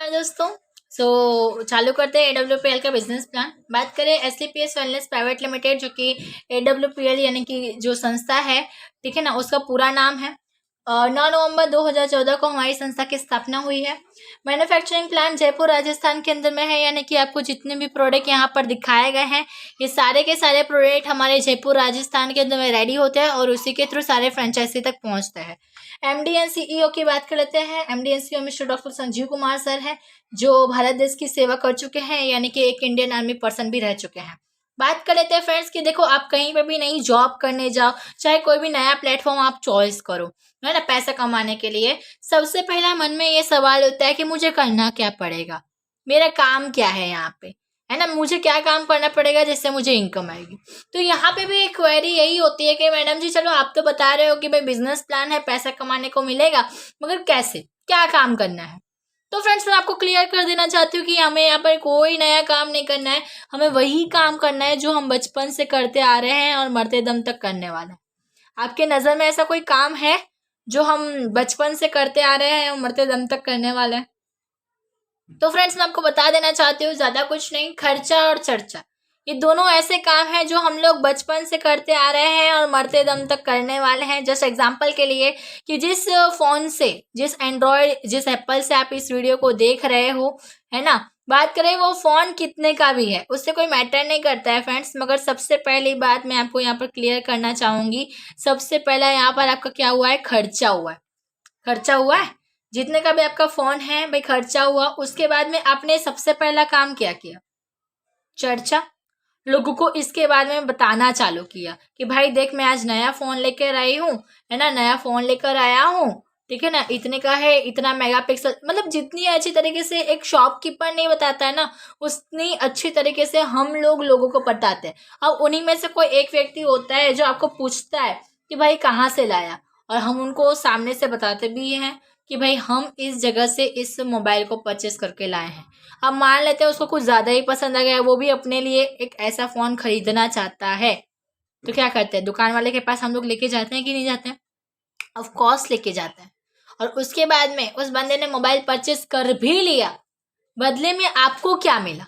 हाय दोस्तों। चालू करते हैं AWPL का बिजनेस प्लान। बात करें SCPS वेलनेस प्राइवेट लिमिटेड, जो कि AWPL यानी कि जो संस्था है, ठीक है ना, उसका पूरा नाम है। 9 नवंबर 2014 को हमारी संस्था की स्थापना हुई है। मैन्युफैक्चरिंग प्लांट जयपुर राजस्थान के अंदर में है, यानी कि आपको जितने भी प्रोडक्ट यहाँ पर दिखाए गए हैं, ये सारे के सारे प्रोडक्ट हमारे जयपुर राजस्थान के अंदर में रेडी होते हैं और उसी के थ्रू सारे फ्रेंचाइजी तक पहुँचते हैं। MD एंड CEO की बात कर लेते हैं। MD and CEO mister doctor Sanjeev Kumar sir है, जो भारत देश की सेवा कर चुके हैं, यानी कि एक इंडियन आर्मी पर्सन भी रह चुके हैं। बात कर लेते हैं फ्रेंड्स कि देखो, आप कहीं पे भी नई जॉब करने जाओ, चाहे कोई भी नया प्लेटफॉर्म आप चॉइस करो, है ना, पैसा कमाने के लिए सबसे पहला मन में ये सवाल होता है कि मुझे करना क्या पड़ेगा, मेरा काम क्या है यहाँ पे, है ना, मुझे क्या काम करना पड़ेगा जिससे मुझे इनकम आएगी। तो यहाँ पे भी एक क्वेरी यही होती है कि मैडम जी, चलो आप तो बता रहे हो कि भाई बिजनेस प्लान है, पैसा कमाने को मिलेगा, मगर कैसे, क्या काम करना है। तो फ्रेंड्स, मैं आपको क्लियर कर देना चाहती हूँ कि हमें यहाँ पर कोई नया काम नहीं करना है, हमें वही काम करना है जो हम बचपन से करते आ रहे हैं और मरते दम तक करने वाले हैं। आपके नज़र में ऐसा कोई काम है जो हम बचपन से करते आ रहे हैं और मरते दम तक करने वाले हैं? तो फ्रेंड्स, मैं आपको बता देना चाहती हूँ, ज़्यादा कुछ नहीं, खर्चा और चर्चा, ये दोनों ऐसे काम हैं जो हम लोग बचपन से करते आ रहे हैं और मरते दम तक करने वाले हैं। जस्ट एग्जांपल के लिए कि जिस फ़ोन से, जिस एंड्रॉयड, जिस एप्पल से आप इस वीडियो को देख रहे हो, है ना, बात करें वो फ़ोन कितने का भी है, उससे कोई मैटर नहीं करता है फ्रेंड्स। मगर सबसे पहली बात मैं आपको यहाँ पर क्लियर करना चाहूँगी, सबसे पहला यहाँ पर आपका क्या हुआ है, खर्चा हुआ है। खर्चा हुआ है, जितने का भी आपका फ़ोन है भाई, खर्चा हुआ। उसके बाद में आपने सबसे पहला काम क्या किया, चर्चा। लोगों को इसके बारे में बताना चालू किया कि भाई देख, मैं आज नया फ़ोन लेकर आई हूँ, है ना, नया फ़ोन लेकर आया हूँ, ठीक है ना, इतने का है, इतना मेगापिक्सल, मतलब जितनी अच्छी तरीके से एक शॉपकीपर नहीं बताता है ना, उतनी अच्छी तरीके से हम लोग लोगों को बताते हैं। अब उन्हीं में से कोई एक व्यक्ति होता है जो आपको पूछता है कि भाई कहाँ से लाया, और हम उनको सामने से बताते भी हैं कि भाई हम इस जगह से इस मोबाइल को परचेस करके लाए हैं। अब मान लेते हैं उसको कुछ ज़्यादा ही पसंद आ गया, वो भी अपने लिए एक ऐसा फ़ोन खरीदना चाहता है, तो क्या करते हैं, दुकान वाले के पास हम लोग लेके जाते हैं कि नहीं जाते हैं? ऑफ कोर्स लेके जाते हैं। और उसके बाद में उस बंदे ने मोबाइल परचेस कर भी लिया, बदले में आपको क्या मिला,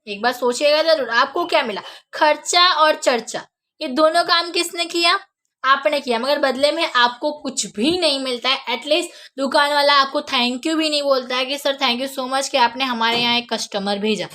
एक बार सोचिएगा जरूर, आपको क्या मिला, खर्चा और चर्चा, ये दोनों काम किसने किया, आपने किया, मगर बदले में आपको कुछ भी नहीं मिलता है। एटलीस्ट दुकान वाला आपको थैंक यू भी नहीं बोलता है कि sir thank you so much कि आपने हमारे यहाँ एक कस्टमर भेजा।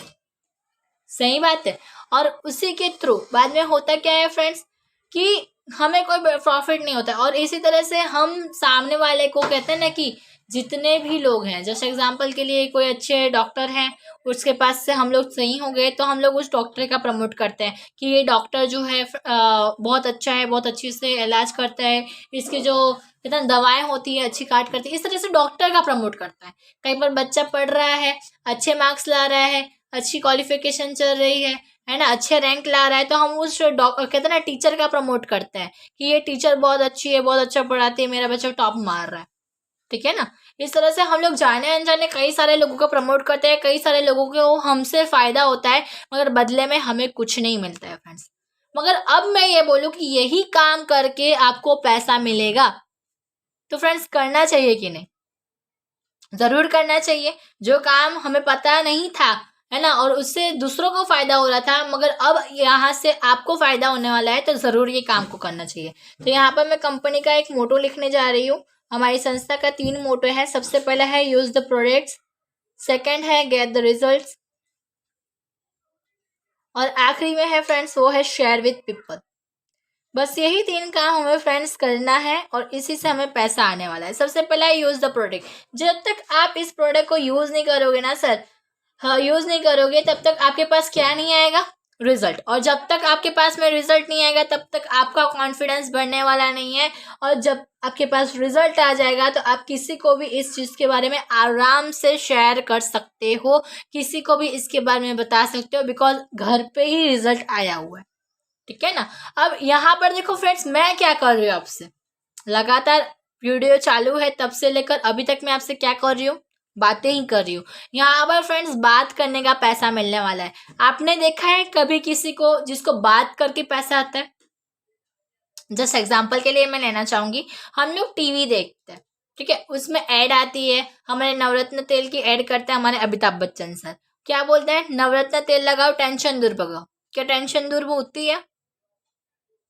सही बात है। और उसी के थ्रू बाद में होता क्या है फ्रेंड्स, कि हमें कोई प्रॉफिट नहीं होता। और इसी तरह से हम सामने वाले को कहते हैं ना कि जितने भी लोग हैं, जैसे एग्जांपल के लिए कोई अच्छे डॉक्टर हैं, उसके पास से हम लोग सही हो गए तो हम लोग उस डॉक्टर का प्रमोट करते हैं कि ये डॉक्टर जो है बहुत अच्छा है, बहुत अच्छी से इलाज करता है, इसकी जो कितना दवाएं होती है अच्छी काट करती है, इस तरह से डॉक्टर का प्रमोट करता है। कई बार बच्चा पढ़ रहा है, अच्छे मार्क्स ला रहा है, अच्छी क्वालिफिकेशन चल रही है ना, अच्छे रैंक ला रहा है, तो हम उस कहते हैं ना टीचर का प्रमोट करते हैं कि ये टीचर बहुत अच्छी है, बहुत अच्छा पढ़ाती है, मेरा बच्चा टॉप मार रहा है, ठीक है ना। इस तरह से हम लोग जाने अनजाने कई सारे लोगों को प्रमोट करते हैं, कई सारे लोगों को हमसे फायदा होता है, मगर बदले में हमें कुछ नहीं मिलता है फ्रेंड्स। मगर अब मैं ये बोलूँ कि यही काम करके आपको पैसा मिलेगा, तो फ्रेंड्स करना चाहिए कि नहीं, जरूर करना चाहिए। जो काम हमें पता नहीं था, है ना, और उससे दूसरों को फायदा हो रहा था, मगर अब यहाँ से आपको फायदा होने वाला है, तो जरूर ये काम को करना चाहिए। तो यहाँ पर मैं कंपनी का एक मोटो लिखने जा रही हूँ। हमारी संस्था का 3 मोटो है। सबसे पहला है यूज द प्रोडक्ट्स, सेकंड है गेट द रिजल्ट्स, और आखिरी में है फ्रेंड्स वो है शेयर विथ पीपल। बस यही 3 काम हमें फ्रेंड्स करना है और इसी से हमें पैसा आने वाला है। सबसे पहला है यूज द प्रोडक्ट। जब तक आप इस प्रोडक्ट को यूज नहीं करोगे ना सर, हाँ, यूज नहीं करोगे, तब तक आपके पास क्या नहीं आएगा, रिजल्ट। और जब तक आपके पास में रिजल्ट नहीं आएगा, तब तक आपका कॉन्फिडेंस बढ़ने वाला नहीं है। और जब आपके पास रिजल्ट आ जाएगा, तो आप किसी को भी इस चीज़ के बारे में आराम से शेयर कर सकते हो, किसी को भी इसके बारे में बता सकते हो, बिकॉज घर पे ही रिजल्ट आया हुआ है, ठीक है ना। अब यहाँ पर देखो फ्रेंड्स, मैं क्या कर रही हूँ आपसे, लगातार वीडियो चालू है तब से लेकर अभी तक मैं आपसे क्या कर रही हूँ, बातें ही कर रही हूँ। यहाँ पर फ्रेंड्स बात करने का पैसा मिलने वाला है। आपने देखा है कभी किसी को जिसको बात करके पैसा आता है? जस्ट एग्जाम्पल के लिए मैं लेना चाहूंगी, हम लोग टीवी देखते हैं, ठीक है, उसमें ऐड आती है, हमारे नवरत्न तेल की ऐड करते हैं हमारे अमिताभ बच्चन सर। क्या बोलते हैं, नवरत्न तेल लगाओ टेंशन दूर भगाओ। क्या टेंशन दूर वो होती है?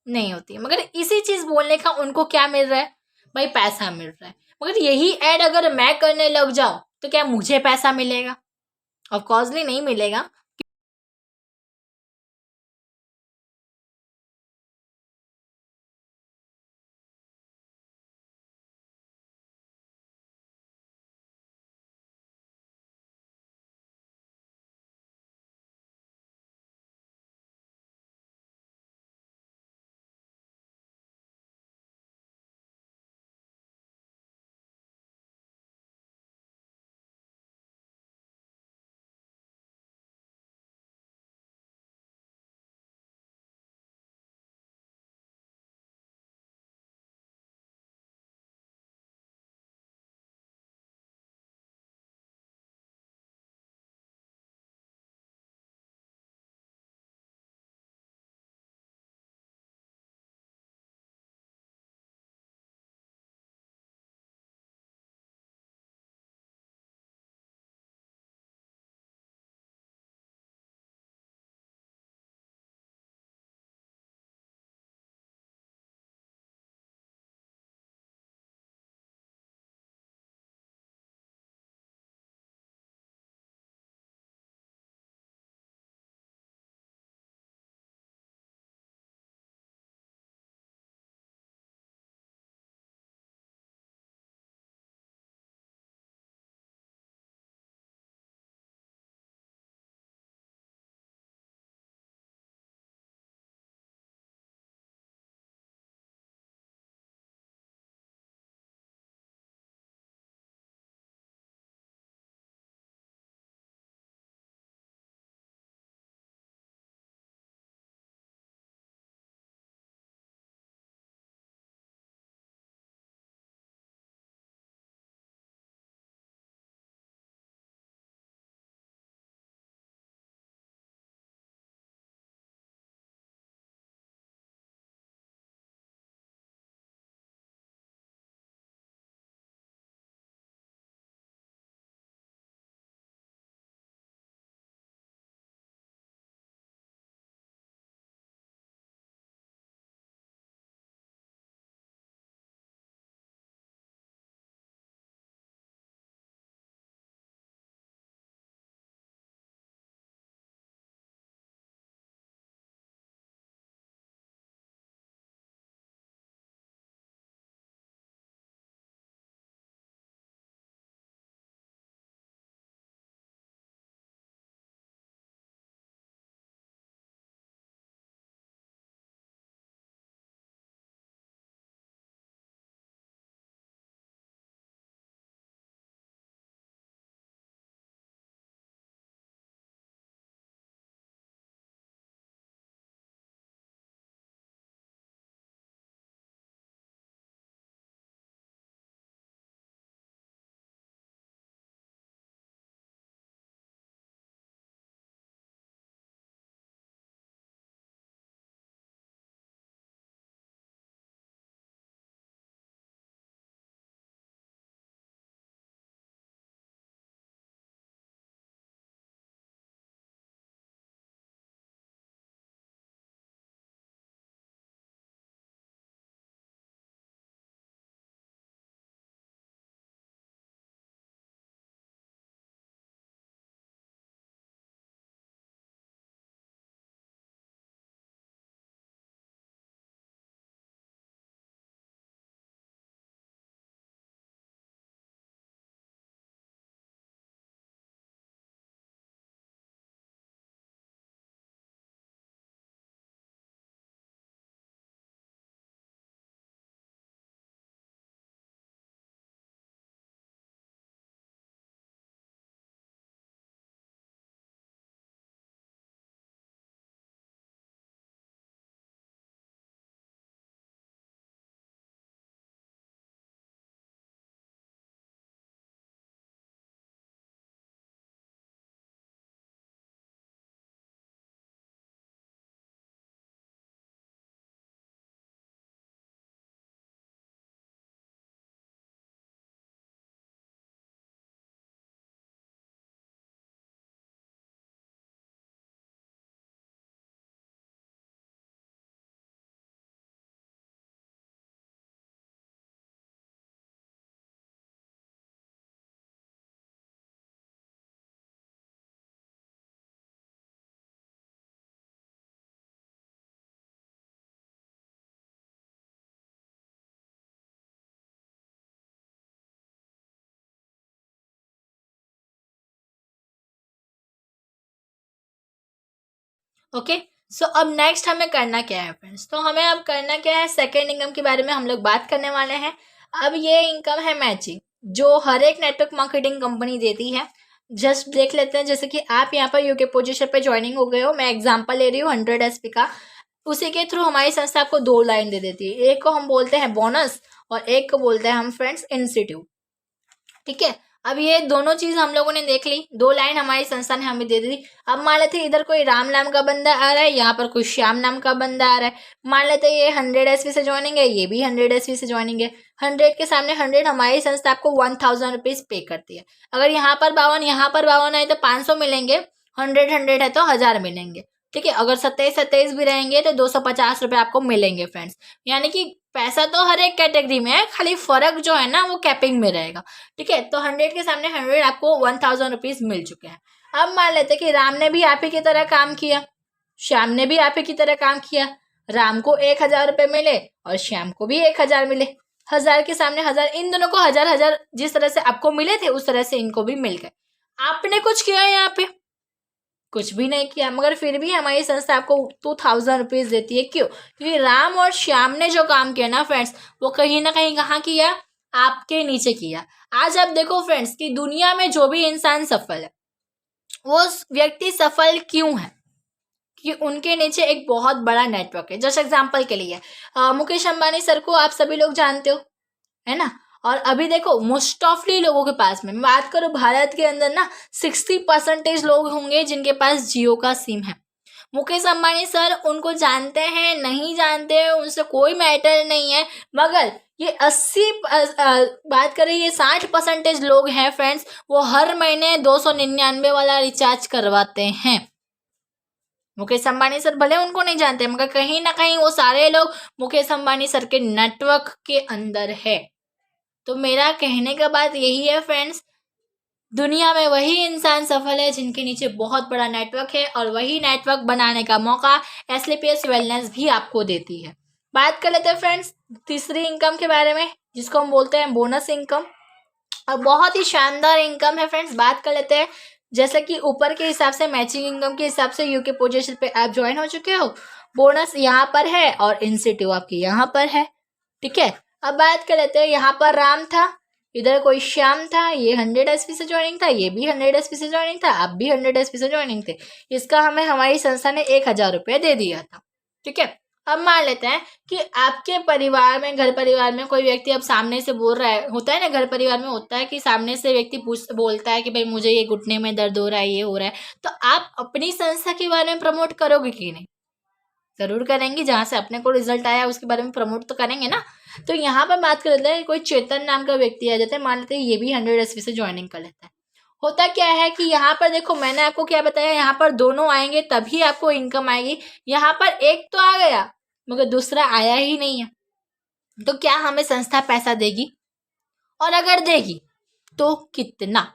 नहीं होती है। मगर इसी चीज बोलने का उनको क्या मिल रहा है? भाई पैसा मिल रहा है। मगर यही ऐड अगर मैं करने लग जाऊं तो क्या मुझे पैसा मिलेगा? ऑफ कोर्सली नहीं मिलेगा। ओके। सो अब नेक्स्ट हमें करना क्या है फ्रेंड्स, तो हमें अब करना क्या है, सेकेंड इनकम के बारे में हम लोग बात करने वाले हैं। अब ये इनकम है मैचिंग, जो हर एक नेटवर्क मार्केटिंग कंपनी देती है। जस्ट देख लेते हैं, जैसे कि आप यहाँ पर यूके पोजीशन पे ज्वाइनिंग हो गए हो, मैं एग्जांपल ले रही हूँ 100 SP का। उसी के थ्रू हमारी संस्था आपको 2 लाइन दे देती है, एक को हम बोलते हैं बोनस और एक को बोलते हैं हम फ्रेंड्स इंस्टीट्यूट। ठीक है, अब ये दोनों चीज हम लोगों ने देख ली, 2 लाइन हमारी संस्था ने हमें दे दी। अब मान लेते इधर कोई राम नाम का बंदा आ रहा है, यहाँ पर कोई श्याम नाम का बंदा आ रहा है। मान लेते ये 100 SV से ज्वाइनिंग है, ये भी 100 SV से ज्वाइनिंग है। 100 के सामने 100, हमारी संस्था आपको 1000 रुपीज पे करती है। अगर यहाँ पर 52 यहाँ पर 52 है तो 500 मिलेंगे, 100 है तो 1000 मिलेंगे। ठीक है, अगर 27 भी रहेंगे तो 250 रुपए आपको मिलेंगे फ्रेंड्स। यानी कि पैसा तो हर एक कैटेगरी में है, खाली फर्क जो है ना वो कैपिंग में रहेगा। ठीक है, तो 100 के सामने 100 आपको 1000 रुपीज मिल चुके हैं। अब मान लेते कि राम ने भी आप ही की तरह काम किया, श्याम ने भी आप ही की तरह काम किया। राम को 1000 रुपए मिले और श्याम को भी 1000 मिले। 1000 के सामने 1000, इन दोनों को 1000 जिस तरह से आपको मिले थे उस तरह से इनको भी मिल गए। आपने कुछ किया यहाँ पे? कुछ भी नहीं किया, मगर फिर भी हमारी संस्था आपको 2000 रुपीज देती है। क्यों? क्योंकि राम और श्याम ने जो काम किया ना फ्रेंड्स, वो कहीं ना कहीं कहाँ किया? आपके नीचे किया। आज आप देखो फ्रेंड्स कि दुनिया में जो भी इंसान सफल है, वो व्यक्ति सफल क्यों है? कि उनके नीचे एक बहुत बड़ा नेटवर्क है। जस्ट एग्जाम्पल के लिए मुकेश अंबानी सर को आप सभी लोग जानते हो, है ना। और अभी देखो मोस्ट ऑफली लोगों के पास में, मैं बात करूं भारत के अंदर ना 60% लोग होंगे जिनके पास जियो का सिम है। मुकेश अंबानी सर, उनको जानते हैं नहीं जानते हैं उनसे कोई मैटर नहीं है, मगर ये 80 बात करें ये 60% लोग हैं फ्रेंड्स, वो हर महीने 299 वाला रिचार्ज करवाते हैं। मुकेश अंबानी सर भले उनको नहीं जानते, मगर कहीं ना कहीं वो सारे लोग मुकेश अंबानी सर के नेटवर्क के अंदर है। तो मेरा कहने का बात यही है फ्रेंड्स, दुनिया में वही इंसान सफल है जिनके नीचे बहुत बड़ा नेटवर्क है, और वही नेटवर्क बनाने का मौका एसलीपीएस वेलनेस भी आपको देती है। बात कर लेते हैं फ्रेंड्स तीसरी इनकम के बारे में, जिसको हम बोलते हैं बोनस इनकम। और बहुत ही शानदार इनकम है फ्रेंड्स। बात कर लेते हैं, जैसे कि ऊपर के हिसाब से मैचिंग इनकम के हिसाब से यूके पोजीशन पे आप ज्वाइन हो चुके हो, बोनस यहाँ पर है और इंसेंटिव आपके यहाँ पर है। ठीक है, अब बात कर लेते हैं, यहाँ पर राम था, इधर कोई श्याम था, ये 100 SP से ज्वाइनिंग था, ये भी 100 SP से ज्वाइनिंग था, आप भी 100 SP से ज्वाइनिंग थे। इसका हमें हमारी संस्था ने 1000 रुपये दे दिया था। ठीक है, अब मान लेते हैं कि आपके परिवार में, घर परिवार में कोई व्यक्ति अब सामने से बोल रहा है, होता है ना घर परिवार में होता है कि सामने से व्यक्ति बोलता है कि भाई मुझे ये घुटने में दर्द हो रहा है, ये हो रहा है, तो आप अपनी संस्था के बारे में प्रमोट करोगे कि नहीं? जरूर करेंगे, जहाँ से अपने को रिजल्ट आया उसके बारे में प्रमोट तो करेंगे ना। तो यहाँ पर बात कर लेते हैं, कोई चेतन नाम का व्यक्ति आ जाता है, मान लेते हैं ये भी 100 SP से ज्वाइनिंग कर लेता है। होता क्या है कि यहाँ पर देखो मैंने आपको क्या बताया, यहाँ पर दोनों आएंगे तभी आपको इनकम आएगी। यहाँ पर एक तो आ गया मगर दूसरा आया ही नहीं है, तो क्या हमें संस्था पैसा देगी? और अगर देगी तो कितना?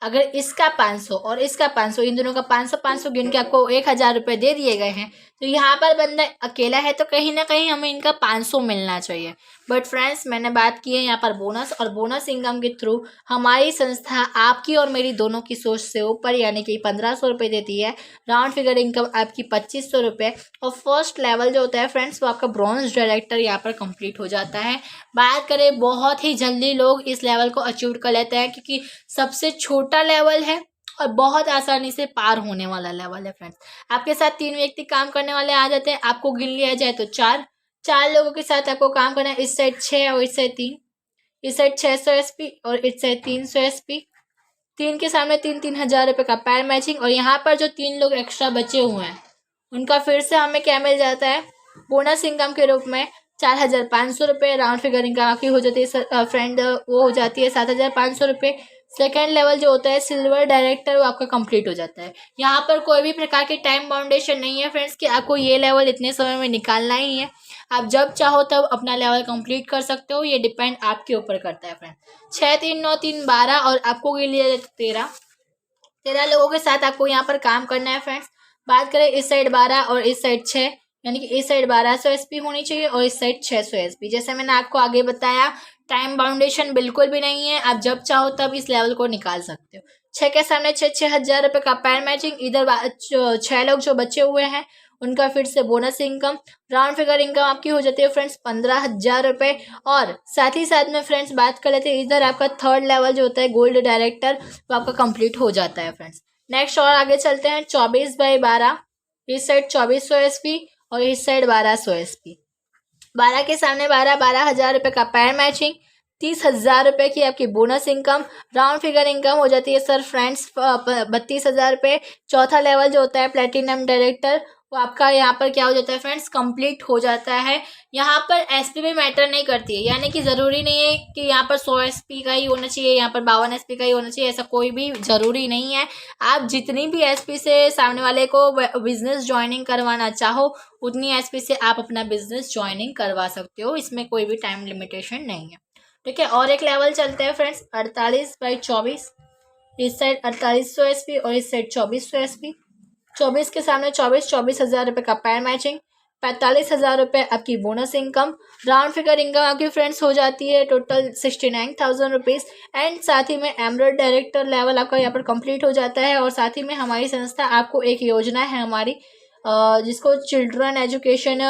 अगर इसका 500 और इसका 500, इन दोनों का 500 गिन के आपको 1000 रुपये दे दिए गए हैं, तो यहाँ पर बंदा अकेला है तो कहीं ना कहीं हमें इनका 500 मिलना चाहिए। बट फ्रेंड्स मैंने बात की है यहाँ पर बोनस, और बोनस इनकम के थ्रू हमारी संस्था आपकी और मेरी दोनों की सोच से ऊपर यानी कि 1500 रुपये देती है। राउंड फिगर इनकम आपकी 2500 रुपये, और फर्स्ट लेवल जो होता है फ्रेंड्स वो आपका ब्रॉन्ज डायरेक्टर यहाँ पर कंप्लीट हो जाता है। बात करें बहुत ही जल्दी लोग इस लेवल को अचीव कर लेते हैं, क्योंकि सबसे छोटा लेवल है और बहुत आसानी से पार होने वाला लेवल है फ्रेंड्स। आपके साथ 3 व्यक्ति काम करने वाले आ जाते हैं, आपको गिन लिया जाए तो 4 लोगों के साथ आपको काम करना है। इस साइड 6 और इस साइड 3, इस साइड 600 SP और इस साइड 300 SP। 3 के सामने 3000 रुपये का पैर मैचिंग, और यहाँ पर जो 3 लोग एक्स्ट्रा बचे हुए हैं उनका फिर से हमें क्या मिल जाता है बोनस इनकम के रूप में 4500 रुपये। राउंड फिगर इनकम आपकी हो जाती है फ्रेंड, वो हो जाती है 7500 रुपये। सेकेंड लेवल जो होता है सिल्वर डायरेक्टर, वो आपका कंप्लीट हो जाता है। यहाँ पर कोई भी प्रकार की टाइम बाउंडेशन नहीं है फ्रेंड्स कि आपको ये लेवल इतने समय में निकालना ही है। आप जब चाहो तब अपना लेवल कंप्लीट कर सकते हो, ये डिपेंड आपके ऊपर करता है फ्रेंड। 6 3 9 3 12, और आपको गिन लिया जाए 13 लोगों के साथ आपको यहाँ पर काम करना है फ्रेंड्स। बात करें इस साइड 12 और इस साइड 6, यानी कि इस साइड 1200 SP होनी चाहिए और इस साइड 600 SP। जैसे मैंने आपको आगे बताया टाइम बाउंडेशन बिल्कुल भी नहीं है, आप जब चाहो तब इस लेवल को निकाल सकते हो। 6 के सामने 6,000 रुपये का पैर मैचिंग। इधर 6 लोग जो बचे हुए हैं उनका फिर से bonus income, round figure income आपकी हो जाती है फ्रेंड्स 15,000 रुपये। और साथ ही साथ में फ्रेंड्स बात कर लेते हैं, इधर आपका 3rd लेवल जो होता है गोल्ड डायरेक्टर वो आपका कंप्लीट हो जाता है फ्रेंड्स। नेक्स्ट और आगे चलते हैं, 24/12, इस साइड 2400 SP और इस साइड 1200 SP। 12 के सामने 12,000 रुपये का पैर मैचिंग, 30,000 रुपये की आपकी bonus income, round figure income हो जाती है सर फ्रेंड्स 32,000 रुपये। चौथा लेवल जो होता है प्लेटिनम डायरेक्टर वो आपका यहाँ पर क्या हो जाता है फ्रेंड्स कंप्लीट हो जाता है। यहाँ पर SP भी मैटर नहीं करती है, यानी कि ज़रूरी नहीं है कि यहाँ पर 100 SP का ही होना चाहिए, यहाँ पर 52 SP का ही होना चाहिए, ऐसा कोई भी ज़रूरी नहीं है। आप जितनी भी SP से सामने वाले को बिजनेस ज्वाइनिंग करवाना चाहो उतनी SP से आप अपना बिजनेस ज्वाइनिंग करवा सकते हो, इसमें कोई भी टाइम लिमिटेशन नहीं है। ठीक है, और एक लेवल चलते हैं फ्रेंड्स 48/24, इस साइड 4800 SP और इस साइड 2400 SP। 24 के सामने 24,000 रुपये का पैर मैचिंग, 45,000 रुपये आपकी bonus income, round figure income आपकी फ्रेंड्स हो जाती है टोटल 69,000 रुपीज़। एंड साथ ही में एमरल्ड डायरेक्टर लेवल आपका यहाँ पर कंप्लीट हो जाता है। और साथ ही में हमारी संस्था आपको एक योजना है हमारी जिसको चिल्ड्रन एजुकेशन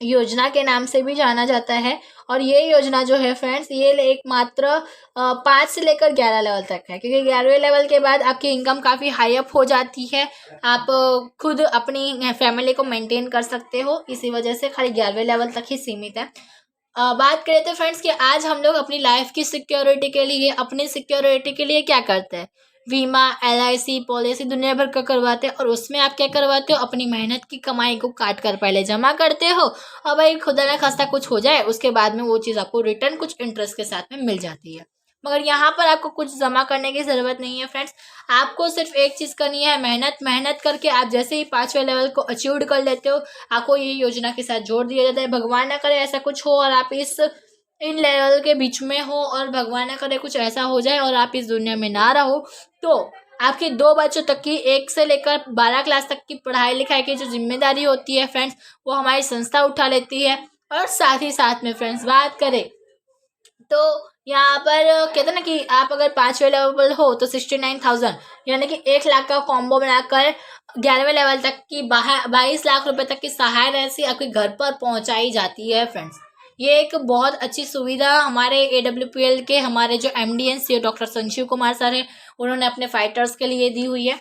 योजना के नाम से भी जाना जाता है। और ये योजना जो है फ्रेंड्स ये एक मात्र 5 से लेकर 11 लेवल तक है, क्योंकि 11वें लेवल के बाद आपकी इनकम काफ़ी हाई अप हो जाती है, आप खुद अपनी फैमिली को मेंटेन कर सकते हो, इसी वजह से खाली 11वें लेवल तक ही सीमित है। बात करें तो फ्रेंड्स कि आज हम लोग अपनी लाइफ की सिक्योरिटी के लिए, अपनी सिक्योरिटी के लिए क्या करते हैं, बीमा, LIC पॉलिसी दुनिया भर का करवाते हैं। और उसमें आप क्या करवाते हो, अपनी मेहनत की कमाई को काट कर पहले जमा करते हो और भाई खुदा ना खास्ता कुछ हो जाए उसके बाद में वो चीज़ आपको रिटर्न कुछ इंटरेस्ट के साथ में मिल जाती है। मगर यहाँ पर आपको कुछ जमा करने की ज़रूरत नहीं है फ्रेंड्स, आपको सिर्फ एक चीज़ करनी है, मेहनत करके आप जैसे ही 5वें लेवल को अचीव कर लेते हो आपको ये योजना के साथ जोड़ दिया जाता है। भगवान ना करे ऐसा कुछ हो और आप इन लेवल के बीच में हो और भगवान ना करे कुछ ऐसा हो जाए और आप इस दुनिया में ना रहो, तो आपके 2 बच्चों तक की 1 से लेकर 12 क्लास तक की पढ़ाई लिखाई की जो जिम्मेदारी होती है फ्रेंड्स वो हमारी संस्था उठा लेती है। और साथ ही साथ में फ्रेंड्स बात करें तो यहाँ पर कहते हैं ना कि आप अगर 5वें लेवल हो तो 69,000 यानी कि 1 लाख का कॉम्बो बनाकर 11वें लेवल तक की 22 लाख रुपए तक की सहाय राशि आपके घर पर पहुँचाई जाती है फ्रेंड्स। ये एक बहुत अच्छी सुविधा हमारे AWPL के हमारे जो MD and CEO doctor Sanjeev Kumar sir हैं उन्होंने अपने फाइटर्स के लिए दी हुई है।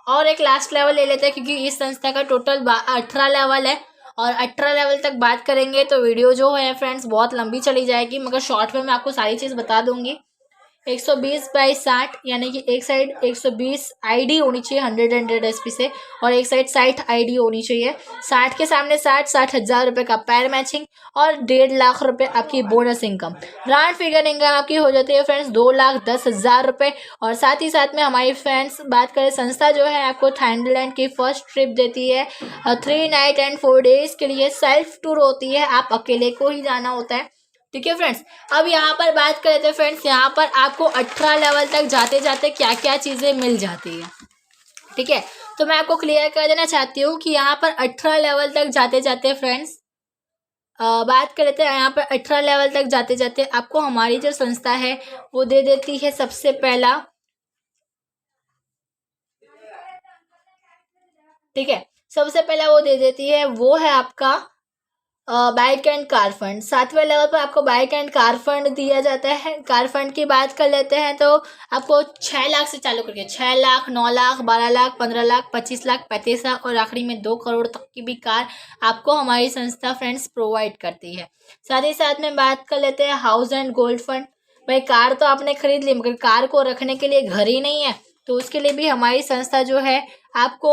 और एक लास्ट लेवल ले लेते हैं क्योंकि इस संस्था का टोटल 18 लेवल है और 18 लेवल तक बात करेंगे तो वीडियो जो है फ्रेंड्स बहुत लंबी चली जाएगी, मगर शॉर्ट में मैं आपको सारी चीज़ बता दूंगी। 120/60 यानी कि एक साइड 120 ID होनी चाहिए 100 SP से और एक साइड 60 ID होनी चाहिए। 60 के सामने 60,000 रुपये का पैर मैचिंग और 1.5 लाख रुपये आपकी bonus income. Round figure income आपकी हो जाती है फ्रेंड्स 2,10,000 रुपये। और साथ ही साथ में हमारी फ्रेंड्स बात करें संस्था जो है आपको थाईलैंड की फर्स्ट ट्रिप देती है 3 नाइट एंड 4 डेज के लिए, सेल्फ टूर होती है, आप अकेले को ही जाना होता है। ठीक है फ्रेंड्स, अब यहाँ पर बात कर लेते हैं फ्रेंड्स यहाँ पर आपको 18 लेवल तक जाते जाते क्या क्या चीज़ें मिल जाती है। ठीक है, तो मैं आपको क्लियर कर देना चाहती हूँ कि यहाँ पर 18 लेवल तक जाते जाते फ्रेंड्स बात कर लेते हैं यहाँ पर 18 लेवल तक जाते जाते आपको हमारी जो संस्था है वो दे देती है सबसे पहला, ठीक है, सबसे पहला वो दे देती है वो है आपका बाइक एंड कार फंड। 7वें लेवल पर आपको बाइक एंड कार फंड दिया जाता है। कार फंड की बात कर लेते हैं तो आपको 6 लाख से चालू करके 6 लाख, 9 लाख, 12 लाख, 15 लाख, 25 लाख, 35 लाख और आखिरी में 2 करोड़ तक की भी कार आपको हमारी संस्था फ्रेंड्स प्रोवाइड करती है। साथ ही साथ में बात कर लेते हैं हाउस एंड गोल्ड फंड। भाई कार तो आपने खरीद ली मगर कार को रखने के लिए घर ही नहीं है, तो उसके लिए भी हमारी संस्था जो है आपको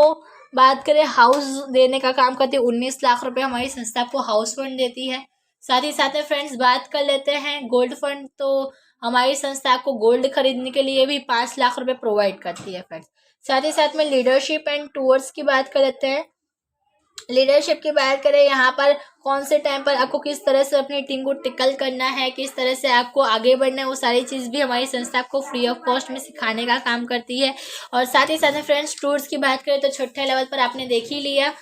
बात करें हाउस देने का काम करती है। 19 लाख रुपए हमारी संस्था को हाउस फंड देती है। साथ ही साथ में फ्रेंड्स बात कर लेते हैं गोल्ड फंड, तो हमारी संस्था को गोल्ड खरीदने के लिए भी 5 लाख रुपए प्रोवाइड करती है फ्रेंड्स। साथ ही साथ में लीडरशिप एंड टूर्स की बात कर लेते हैं। लीडरशिप की बात करें यहाँ पर कौन से टाइम पर आपको किस तरह से अपनी टीम को टिकल करना है, किस तरह से आपको आगे बढ़ना है, वो सारी चीज़ भी हमारी संस्था को फ्री ऑफ कॉस्ट में सिखाने का काम करती है। और साथ ही साथ में फ्रेंड्स टूर्स की बात करें तो छठे लेवल पर आपने देख ही लिया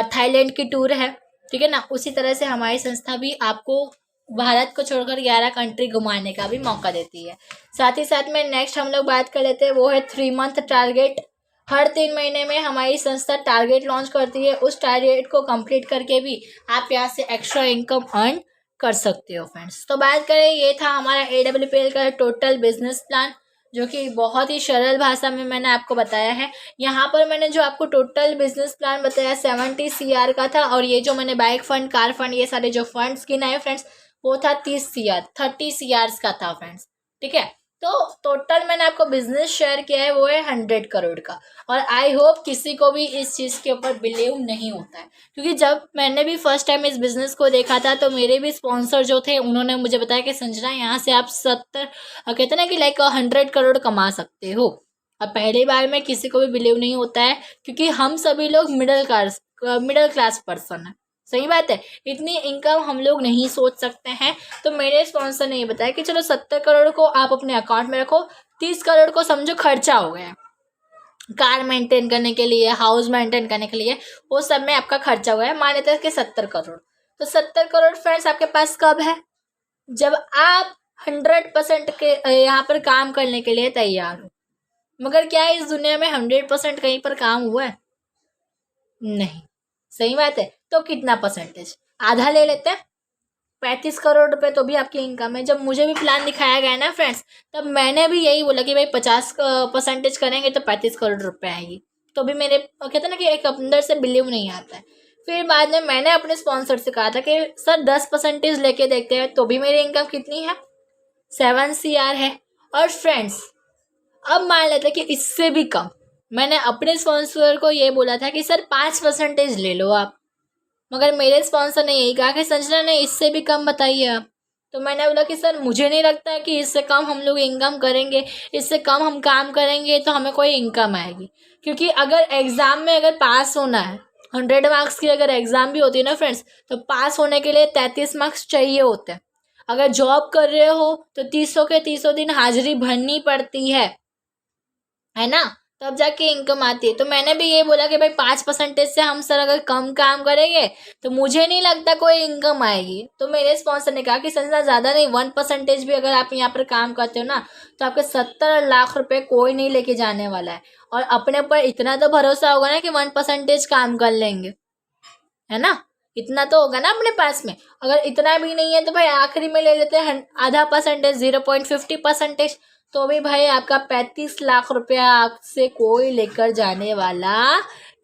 थाईलैंड की टूर है, ठीक है ना, उसी तरह से हमारी संस्था भी आपको भारत को छोड़कर 11 कंट्री घुमाने का भी मौका देती है। साथ ही साथ में नेक्स्ट हम लोग बात कर लेते हैं, वो है 3 मंथ टारगेट। हर 3 महीने में हमारी संस्था टारगेट लॉन्च करती है। उस टारगेट को कंप्लीट करके भी आप यहाँ से एक्स्ट्रा इनकम अर्न कर सकते हो फ्रेंड्स। तो बात करें, ये था हमारा AWPL का टोटल बिजनेस प्लान, जो कि बहुत ही सरल भाषा में मैंने आपको बताया है। यहाँ पर मैंने जो आपको टोटल बिजनेस प्लान बताया 70 CR का था, और ये जो मैंने बाइक फंड, कार फंड, ये सारे जो फंड्स गिनाए फ्रेंड्स, वो था 30 CR, 30 CR का था फ्रेंड्स। ठीक है, तो टोटल मैंने आपको बिजनेस शेयर किया है वो है 100 करोड़ का। और आई होप किसी को भी इस चीज़ के ऊपर बिलीव नहीं होता है, क्योंकि जब मैंने भी फर्स्ट टाइम इस बिज़नेस को देखा था तो मेरे भी स्पॉन्सर जो थे उन्होंने मुझे बताया कि संजना, यहाँ से आप 70 कहते ना कि लाइक 100 करोड़ कमा सकते हो। अब पहली बार में किसी को भी बिलीव नहीं होता है, क्योंकि हम सभी लोग मिडिल क्लास पर्सन है। सही बात है, इतनी इनकम हम लोग नहीं सोच सकते हैं। तो मेरे स्पॉन्सर ने ये बताया कि चलो 70 करोड़ को आप अपने अकाउंट में रखो, 30 करोड़ को समझो खर्चा हो गया, कार मेंटेन करने के लिए, हाउस मेंटेन करने के लिए, वो सब में आपका खर्चा हुआ है। मान लेते हैं कि 70 करोड़। तो 70 करोड़ फ्रेंड्स आपके पास कब है? जब आप 100% के यहाँ पर काम करने के लिए तैयार हो। मगर क्या इस दुनिया में 100% कहीं पर काम हुआ है? नहीं। सही बात है, तो कितना परसेंटेज? आधा ले लेते हैं, 35 करोड़ रुपए तो भी आपकी इनकम है। जब मुझे भी प्लान दिखाया गया ना फ्रेंड्स, तब मैंने भी यही बोला कि भाई 50% करेंगे तो 35 करोड़ रुपए आएगी। तो भी मेरे कहते ना कि एक अंदर से बिलीव नहीं आता है। फिर बाद में मैंने अपने स्पॉन्सर से कहा था कि सर 10% लेके देखते हैं, तो भी मेरी इनकम कितनी है? 7 CR है। और फ्रेंड्स, अब मान लेते हैं कि इससे भी कम। मैंने अपने स्पॉन्सर को ये बोला था कि सर 5% ले लो आप, मगर मेरे स्पॉन्सर ने यही कहा कि संजना ने इससे भी कम बताइए आप। तो मैंने बोला कि सर मुझे नहीं लगता कि इससे कम हम लोग इनकम करेंगे, इससे कम हम काम करेंगे तो हमें कोई इनकम आएगी। क्योंकि अगर एग्ज़ाम में अगर पास होना है, 100 मार्क्स की अगर एग्ज़ाम भी होती है ना फ्रेंड्स, तो पास होने के लिए 33 मार्क्स चाहिए होते हैं। अगर जॉब कर रहे हो तो 300 के 300 दिन हाजिरी भरनी पड़ती है ना, तब जाके इनकम आती है। तो मैंने भी ये बोला कि भाई 5% से हम सर अगर कम काम करेंगे तो मुझे नहीं लगता कोई इनकम आएगी। तो मेरे स्पॉन्सर ने कहा कि संजना ज़्यादा नहीं, 1% भी अगर आप यहाँ पर काम करते हो ना, तो आपके 70 लाख रुपए कोई नहीं लेके जाने वाला है। और अपने ऊपर इतना तो भरोसा होगा ना कि 1% काम कर लेंगे, है ना, इतना तो होगा ना अपने पास में। अगर इतना भी नहीं है तो भाई आखिरी में ले लेते हैं आधा परसेंटेज, 0.50%, तो भी भाई आपका 35 लाख रुपया आपसे कोई लेकर जाने वाला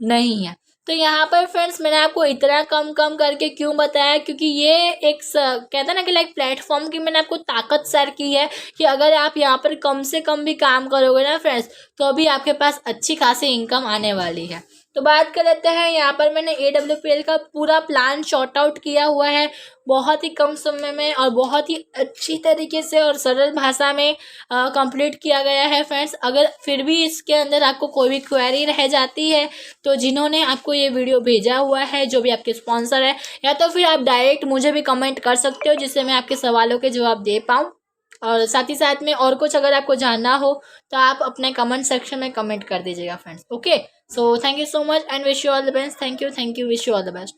नहीं है। तो यहाँ पर फ्रेंड्स मैंने आपको इतना कम कम करके क्यों बताया, क्योंकि ये एक कहते हैं ना कि लाइक प्लेटफॉर्म की मैंने आपको ताकत शेयर की है कि अगर आप यहाँ पर कम से कम भी काम करोगे ना फ्रेंड्स, तो अभी आपके पास अच्छी खासी इनकम आने वाली है। तो बात कर लेते हैं, यहाँ पर मैंने AWPL का पूरा प्लान शॉर्ट आउट किया हुआ है, बहुत ही कम समय में और बहुत ही अच्छी तरीके से और सरल भाषा में कंप्लीट किया गया है फ्रेंड्स। अगर फिर भी इसके अंदर आपको कोई भी क्वेरी रह जाती है, तो जिन्होंने आपको ये वीडियो भेजा हुआ है, जो भी आपके स्पॉन्सर है, या तो फिर आप डायरेक्ट मुझे भी कमेंट कर सकते हो, जिससे मैं आपके सवालों के जवाब दे पाऊँ। और साथ ही साथ में और कुछ अगर आपको जानना हो तो आप अपने कमेंट सेक्शन में कमेंट कर दीजिएगा friends. Okay, so thank you so much and wish you all the best. Thank you, wish you all the best.